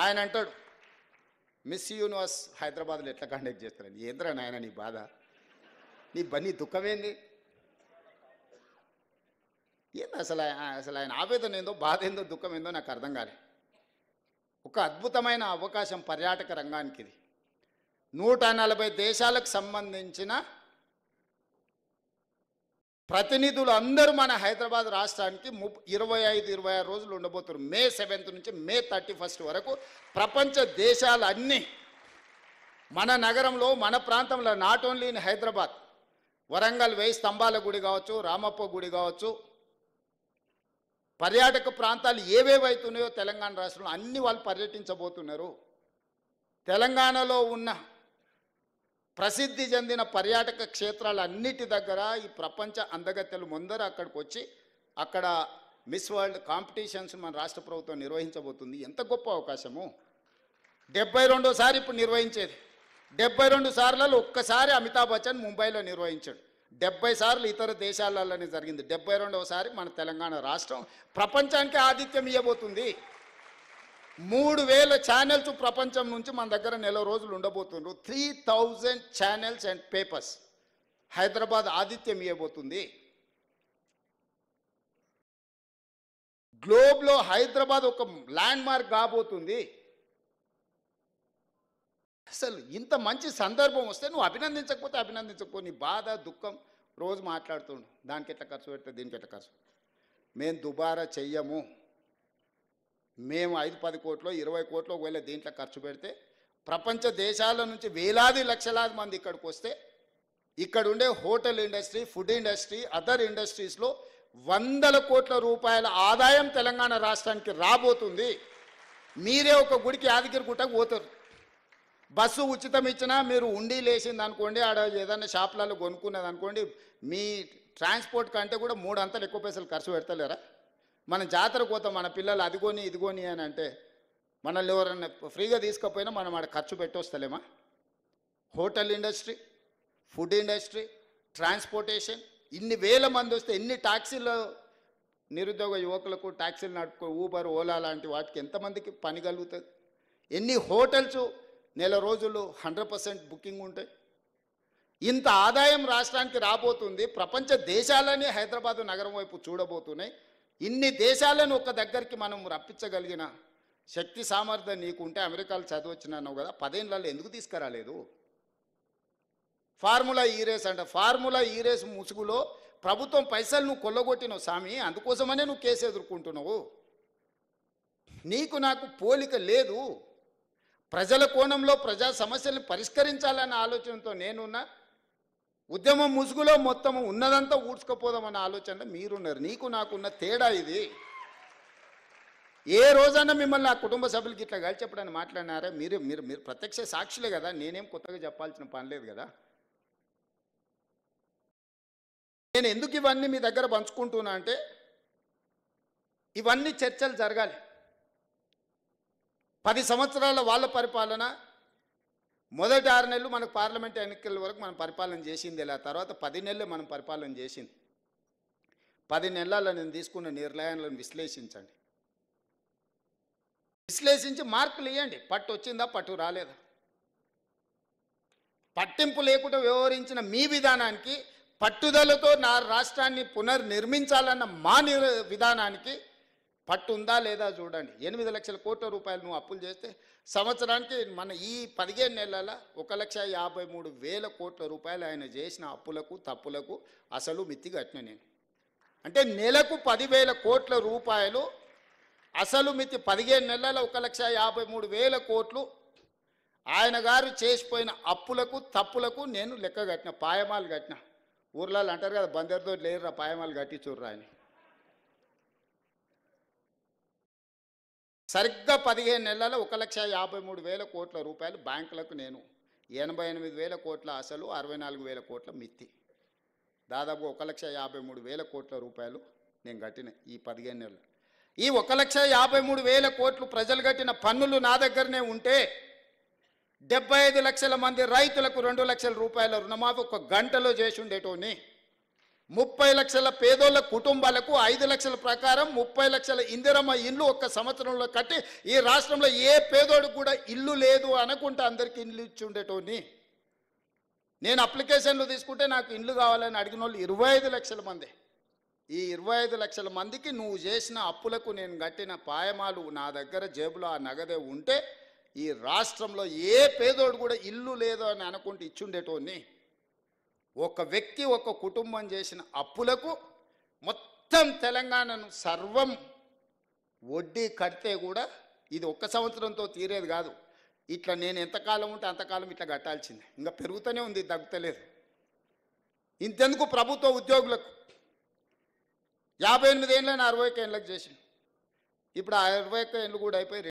ఆయన అంటాడు miss universe హైదరాబాద్లో ఎట్లా కండక్ట్ చేస్తారని. ఏంద్రా నాయన నీ బాధ, నీ దుఃఖమేంది, ఏంది అసలు ఆయన ఆవేదన ఏందో, బాధ ఏందో, దుఃఖం ఏందో నాకు అర్థం కాలే. ఒక అద్భుతమైన అవకాశం పర్యాటక రంగానికి ఇది. 140 దేశాలకు సంబంధించిన ప్రతినిధులు అందరూ మన హైదరాబాద్ రాష్ట్రానికి 25-26 రోజులు ఉండబోతున్నారు. మే 7th నుంచి మే 31st వరకు ప్రపంచ దేశాలన్నీ మన నగరంలో, మన ప్రాంతంలో, not only in Hyderabad, Warangal 1000 స్తంభాల గుడి కావచ్చు, రామప్ప గుడి కావచ్చు, పర్యాటక ప్రాంతాలు ఏవేవైతున్నాయో తెలంగాణ రాష్ట్రంలో అన్ని వాళ్ళు పర్యటించబోతున్నారు. తెలంగాణలో ఉన్న ప్రసిద్ధి చెందిన పర్యాటక క్షేత్రాలన్నిటి దగ్గర ఈ ప్రపంచ అందగత్తెలు ముందర అక్కడికి వచ్చి అక్కడ మిస్ వరల్డ్ కాంపిటీషన్స్ మన రాష్ట్ర ప్రభుత్వం నిర్వహించబోతుంది. ఎంత గొప్ప అవకాశము. 72సారి ఇప్పుడు నిర్వహించేది. 72 సార్లలో ఒక్కసారి అమితాబ్ బచ్చన్ ముంబైలో నిర్వహించాడు. 70 సార్లు ఇతర దేశాలలోనే జరిగింది. 72వసారి మన తెలంగాణ రాష్ట్రం ప్రపంచానికి ఆతిథ్యం ఇవ్వబోతుంది. 3000 ఛానల్స్ ప్రపంచం నుంచి మన దగ్గర నెల రోజులు ఉండబోతున్నారు. 3000 ఛానల్స్ అండ్ పేపర్స్ హైదరాబాద్ ఆతిథ్యం ఇవ్వబోతుంది. గ్లోబ్లో హైదరాబాద్ ఒక ల్యాండ్ మార్క్ కాబోతుంది. అసలు ఇంత మంచి సందర్భం వస్తే నువ్వు అభినందించకపోతే అభినందించకపో, నీ బాధ దుఃఖం రోజు మాట్లాడుతుండు. దానికి ఎట్లా ఖర్చు పెడితే దీనికి ఎట్లా ఖర్చు. మేము దుబారా చెయ్యము. మేము 5-10 కోట్లు 20 కోట్లు ఒకవేళ దీంట్లో ఖర్చు పెడితే ప్రపంచ దేశాల నుంచి వేలాది లక్షలాది మంది ఇక్కడికి వస్తే ఇక్కడ ఉండే hotel industry, food industry, other ఇండస్ట్రీస్లో 100 కోట్ల రూపాయల ఆదాయం తెలంగాణ రాష్ట్రానికి రాబోతుంది. మీరే ఒక గుడికి యాదగిరి గుట్టకు పోతారు. బస్సు ఉచితం ఇచ్చినా మీరు ఉండి లేచింది అనుకోండి, ఆడ ఏదైనా షాపులలో కొనుక్కున్నది అనుకోండి, మీ ట్రాన్స్పోర్ట్ కంటే కూడా 3 అంతలు ఎక్కువ పైసలు ఖర్చు పెడతలేరా? మన జాతరకు పోతాం, మన పిల్లలు అదిగోని ఇదిగోని అని అంటే మనల్ని ఎవరన్నా ఫ్రీగా తీసుకపోయినా మనం ఆడ ఖర్చు పెట్టొస్తలేమా? Hotel industry, food industry, transportation, ఇన్ని వేల మంది వస్తే ఎన్ని ట్యాక్సీలు, నిరుద్యోగ యువకులకు ట్యాక్సీలు నడుపుకో, ఊబర్, ఓలా లాంటి వాటికి ఎంతమందికి పని కలుగుతుంది? ఎన్ని హోటల్స్ నెల రోజులు 100% బుకింగ్ ఉంటాయి. ఇంత ఆదాయం రాష్ట్రానికి రాబోతుంది. ప్రపంచ దేశాలనే హైదరాబాదు నగరం వైపు చూడబోతున్నాయి. ఇన్ని దేశాలను ఒక దగ్గరికి మనం రప్పించగలిగిన శక్తి సామర్థ్యం నీకుంటే, అమెరికాలో చదివచ్చినావు కదా, 10 ఏళ్ళలో ఎందుకు తీసుకురాలేదు? ఫార్ములా ఈ రేస్ అంట. ఫార్ములా ఈ రేస్ ముసుగులో ప్రభుత్వం పైసలు నువ్వు కొల్లగొట్టినావు స్వామి, అందుకోసమనే నువ్వు కేసు ఎదుర్కొంటున్నావు. నీకు నాకు పోలిక లేదు. ప్రజల కోణంలో ప్రజా సమస్యలను పరిష్కరించాలన్న ఆలోచనతో నేనున్నా. ఉద్యమం ముసుగులో మొత్తము ఉన్నదంతా ఊడ్చుకపోదామన్న ఆలోచనలో మీరున్నారు. నీకు నాకున్న తేడా ఇది. ఏ రోజైనా మిమ్మల్ని ఆ కుటుంబ సభ్యులకి ఇట్లా కలిసి చెప్పడానికి మాట్లాడినారా? మీరు మీరు మీరు ప్రత్యక్ష సాక్షులే కదా, నేనేం కొత్తగా చెప్పాల్సిన పని లేదు కదా. నేను ఎందుకు ఇవన్నీ మీ దగ్గర పంచుకుంటున్నా అంటే, ఇవన్నీ చర్చలు జరగాలి. 10 సంవత్సరాల వాళ్ళ పరిపాలన, మొదటి 6 నెలలు మనకు పార్లమెంట్ ఎన్నికల వరకు మనం పరిపాలన చేసింది. ఇలా తర్వాత 10 నెలలే మనం పరిపాలన చేసింది. 10 నెలల్లో నేను తీసుకున్న నిర్ణయాలను విశ్లేషించండి. విశ్లేషించి మార్కులు ఇవ్వండి. పట్టు వచ్చిందా, పట్టు రాలేదా? పట్టింపు లేకుండా వ్యవహరించిన మీ విధానానికి, పట్టుదలతో నా రాష్ట్రాన్ని పునర్నిర్మించాలన్న మా విధానానికి పట్టు ఉందా లేదా చూడండి. 8 లక్షల కోట్ల రూపాయలు నువ్వు అప్పులు చేస్తే సంవత్సరానికి మన ఈ 15 నెలల 1,53,000 కోట్ల రూపాయలు ఆయన చేసిన అప్పులకు తప్పులకు అసలు మిత్తి కట్టిన నేను. అంటే నెలకు 10,000 కోట్ల రూపాయలు అసలు మిత్తి. 15 నెలల 1,53,000 కోట్లు ఆయన గారు చేసిపోయిన అప్పులకు తప్పులకు నేను లెక్క కట్టిన, పాయమాలు కట్టిన. ఊర్లలో అంటారు కదా, బందరితో లేరురా పాయమాలు కట్టి చూర్రా అని. సరిగ్గా 15 నెలల 1,53,000 కోట్ల రూపాయలు బ్యాంకులకు నేను, 88,000 కోట్ల అసలు, 64,000 కోట్ల మిత్తి, దాదాపు 1,53,000 కోట్ల రూపాయలు నేను కట్టిన ఈ 15 నెలలు. ఈ 1,53,000 కోట్లు ప్రజలు కట్టిన పన్నులు నా దగ్గరనే ఉంటే 75 లక్షల మంది రైతులకు 2 లక్షల రూపాయల రుణమాఫీ ఒక గంటలో చేసి ఉండేటోని. 30 లక్షల పేదోళ్ళ కుటుంబాలకు 5 లక్షల ప్రకారం 30 లక్షల ఇందిరమ్మ ఇల్లు ఒక్క సంవత్సరంలో కట్టి ఈ రాష్ట్రంలో ఏ పేదోడు కూడా ఇల్లు లేదు అనుకుంటే అందరికీ ఇల్లు ఇచ్చి ఉండేటోని. నేను అప్లికేషన్లు తీసుకుంటే నాకు ఇల్లు కావాలని అడిగిన వాళ్ళు 25 లక్షల మంది. ఈ 25 లక్షల మందికి నువ్వు చేసిన అప్పులకు నేను కట్టిన పాయమాలు నా దగ్గర జేబులో ఆ నగదే ఉంటే ఈ రాష్ట్రంలో ఏ పేదోడు కూడా ఇల్లు లేదు అని అనుకుంటే ఇచ్చుండేటోని. ఒక వ్యక్తి ఒక కుటుంబం చేసిన అప్పులకు మొత్తం తెలంగాణను సర్వం వడ్డీ కడితే కూడా ఇది ఒక్క సంవత్సరంతో తీరేది కాదు. ఇట్లా నేను ఎంతకాలం ఉంటే అంతకాలం ఇట్లా కట్టాల్సిందే. ఇంకా పెరుగుతూనే ఉంది, తగ్గుతలేదు. ఇంతెందుకు ప్రభుత్వ ఉద్యోగులకు 58 ఏళ్ళని 60 ఏళ్ళకి చేసింది. ఇప్పుడు ఆ 21 ఏళ్ళు కూడా అయిపోయి